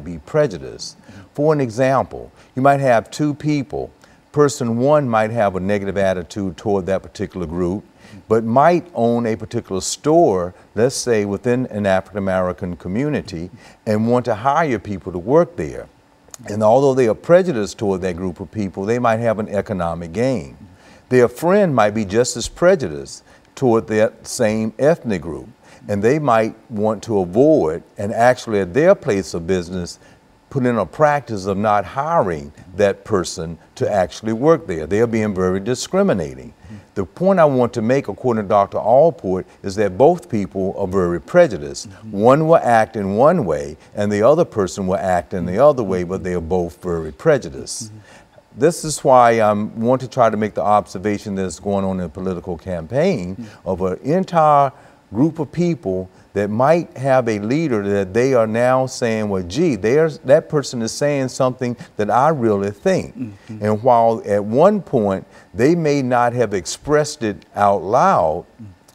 be prejudiced. For an example, you might have two people. Person one might have a negative attitude toward that particular group, but might own a particular store, let's say within an African American community, and want to hire people to work there. And although they are prejudiced toward that group of people, they might have an economic gain. Their friend might be just as prejudiced toward that same ethnic group, and they might want to avoid, and actually at their place of business, put in a practice of not hiring that person to actually work there. They're being very discriminating. The point I want to make, according to Dr. Allport, is that both people are very prejudiced. One will act in one way, and the other person will act in the other way, but they are both very prejudiced. This is why I want to try to make the observation that's going on in a political campaign of an entire group of people that might have a leader that they are now saying, well, gee, that person is saying something that I really think. And while at one point they may not have expressed it out loud,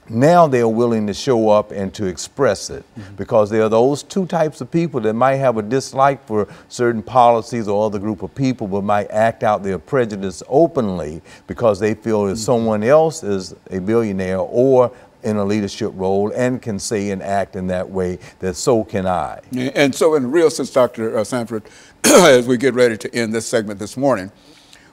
now they're willing to show up and to express it, because there are those two types of people that might have a dislike for certain policies or other group of people, but might act out their prejudice openly because they feel that someone else is a billionaire or in a leadership role and can say and act in that way, that so can I. And so in real sense, Dr. Sanford, as we get ready to end this segment this morning,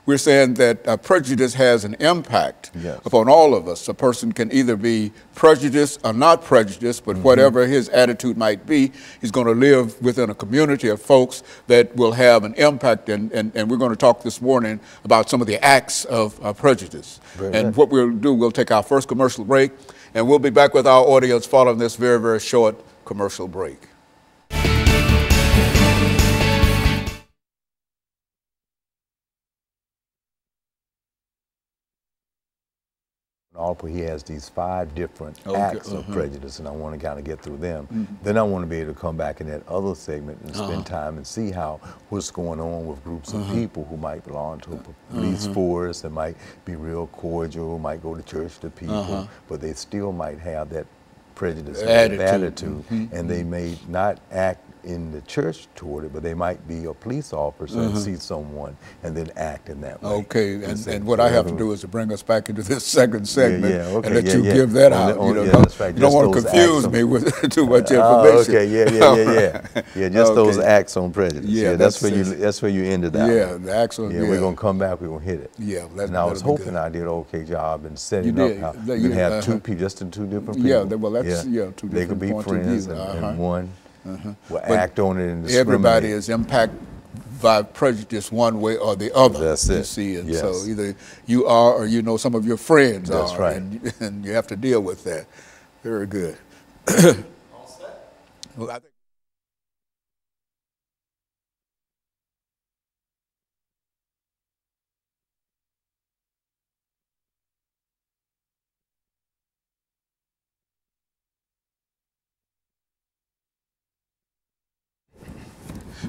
we're saying that prejudice has an impact upon all of us. A person can either be prejudiced or not prejudiced, but whatever his attitude might be, he's going to live within a community of folks that will have an impact. And we're going to talk this morning about some of the acts of prejudice. And what we'll do, we'll take our first commercial break, and we'll be back with our audience following this very, very short commercial break. He has these 5 different acts of prejudice, and I want to kind of get through them. Then I want to be able to come back in that other segment and spend time and see what's going on with groups of people who might belong to a police force, that might be real cordial, might go to church to people, but they still might have that prejudice attitude, and they may not act in the church toward it, but they might be a police officer and see someone and then act in that way. Okay, and what I have to do is to bring us back into this second segment and let you give that out. You don't want to confuse me with too much information. Okay, just those acts on prejudice. Yeah, that's where you ended that. Yeah, the acts on. Yeah, we're gonna come back. We're gonna hit it. Yeah, and I was hoping I did an okay job in setting up how you can have two people, just two different people. Yeah, well, that's two different points of view. They could be friends and one will act on it and discriminate. Everybody is impacted by prejudice one way or the other. That's it. You see, and so either you are or you know some of your friends are. That's right. And you have to deal with that. Very good. All set? Well, I think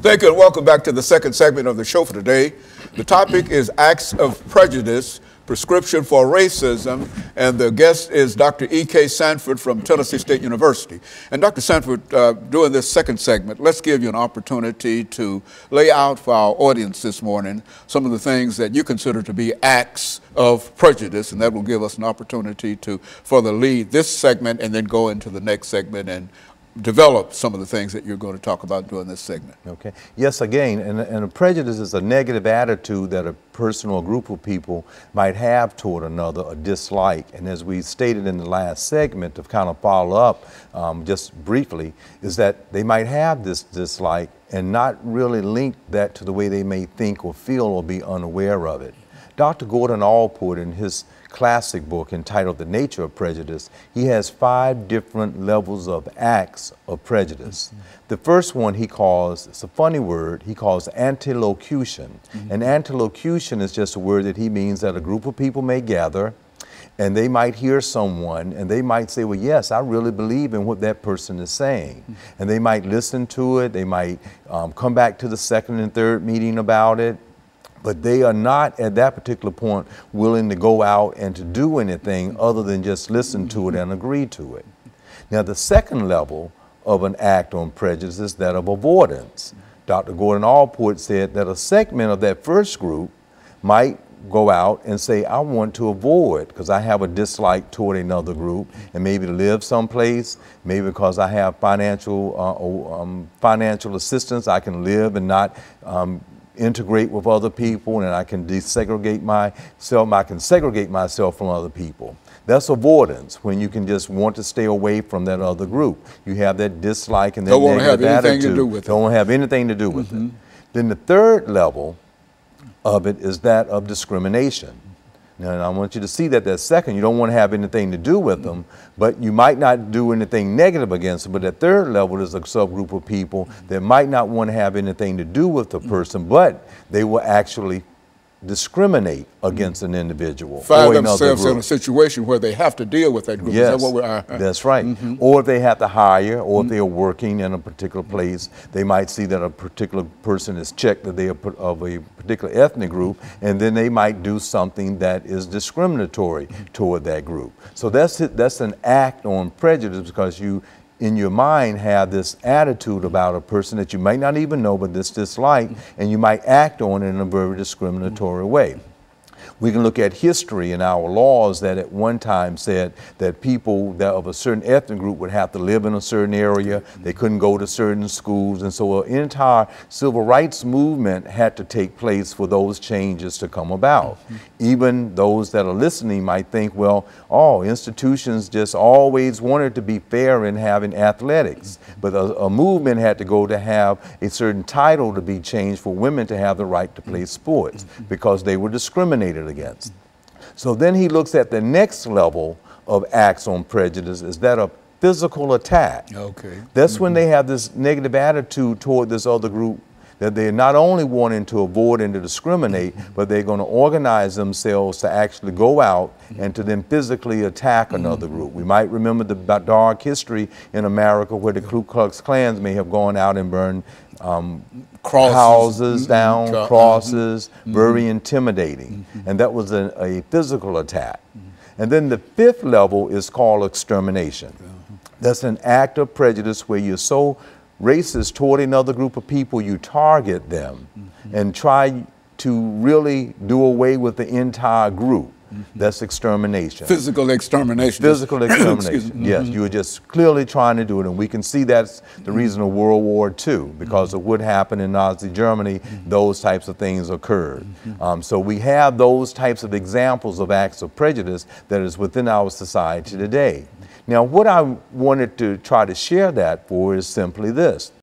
thank you, and welcome back to the second segment of the show for today. The topic is Acts of Prejudice, Prescription for Racism, and the guest is Dr. E.K. Sanford from Tennessee State University. And Dr. Sanford, during this second segment, let's give you an opportunity to lay out for our audience this morning some of the things that you consider to be acts of prejudice, and that will give us an opportunity to further lead this segment and then go into the next segment and develop some of the things that you're going to talk about during this segment. Okay. Yes, again, and a prejudice is a negative attitude that a person or group of people might have toward another, a dislike. And as we stated in the last segment, to kind of follow up just briefly, is that they might have this dislike and not really link that to the way they may think or feel or be unaware of it. Dr. Gordon Allport, in his classic book entitled The Nature of Prejudice, he has 5 different levels of acts of prejudice. The first one he calls, it's a funny word, he calls antilocution. And antilocution is just a word that he means that a group of people may gather and they might hear someone and they might say, well, yes, I really believe in what that person is saying. And they might listen to it, they might come back to the second and third meeting about it, but they are not at that particular point willing to go out and to do anything other than just listen to it and agree to it. Now, the second level of an act on prejudice is that of avoidance. Dr. Gordon Allport said that a segment of that first group might go out and say, I want to avoid because I have a dislike toward another group, and maybe to live someplace, maybe because I have financial assistance, I can live and not integrate with other people, and I can desegregate myself. I can segregate myself from other people. That's avoidance, when you can just want to stay away from that other group. You have that dislike and that negative attitude. Don't want to have anything to do with it. Then the third level of it is that of discrimination. Now, I want you to see that second, you don't want to have anything to do with them, but you might not do anything negative against them. But at third level is a subgroup of people that might not want to have anything to do with the person, but they will actually discriminate against an individual. Find themselves in a situation where they have to deal with that group. Yes, is that what we are? That's right. Or if they have to hire, or if they are working in a particular place, they might see that a particular person is checked that they are of a particular ethnic group, and then they might do something that is discriminatory toward that group. So that's an act on prejudice, because you, in your mind, have this attitude about a person that you might not even know, but this dislike, and you might act on it in a very discriminatory way. We can look at history and our laws that at one time said that people that of a certain ethnic group would have to live in a certain area, they couldn't go to certain schools, and so an entire civil rights movement had to take place for those changes to come about. Even those that are listening might think, well, institutions just always wanted to be fair in having athletics, but a movement had to go to have a certain title to be changed for women to have the right to play sports, because they were discriminated against. So then he looks at the next level of acts on prejudice, is that of physical attack. Okay. That's when they have this negative attitude toward this other group, that they're not only wanting to avoid and to discriminate, but they're going to organize themselves to actually go out and to then physically attack another group. We might remember the dark history in America where the Ku Klux Klans may have gone out and burned houses down, crosses, very intimidating. And that was a physical attack. And then the fifth level is called extermination. That's an act of prejudice where you're so racist toward another group of people, you target them and try to really do away with the entire group. That's extermination. Physical extermination. Physical extermination. Yes, you were just clearly trying to do it, and we can see that's the reason of World War II, because of what happened in Nazi Germany. Those types of things occurred. So we have those types of examples of acts of prejudice that is within our society today. Now, what I wanted to try to share that for is simply this.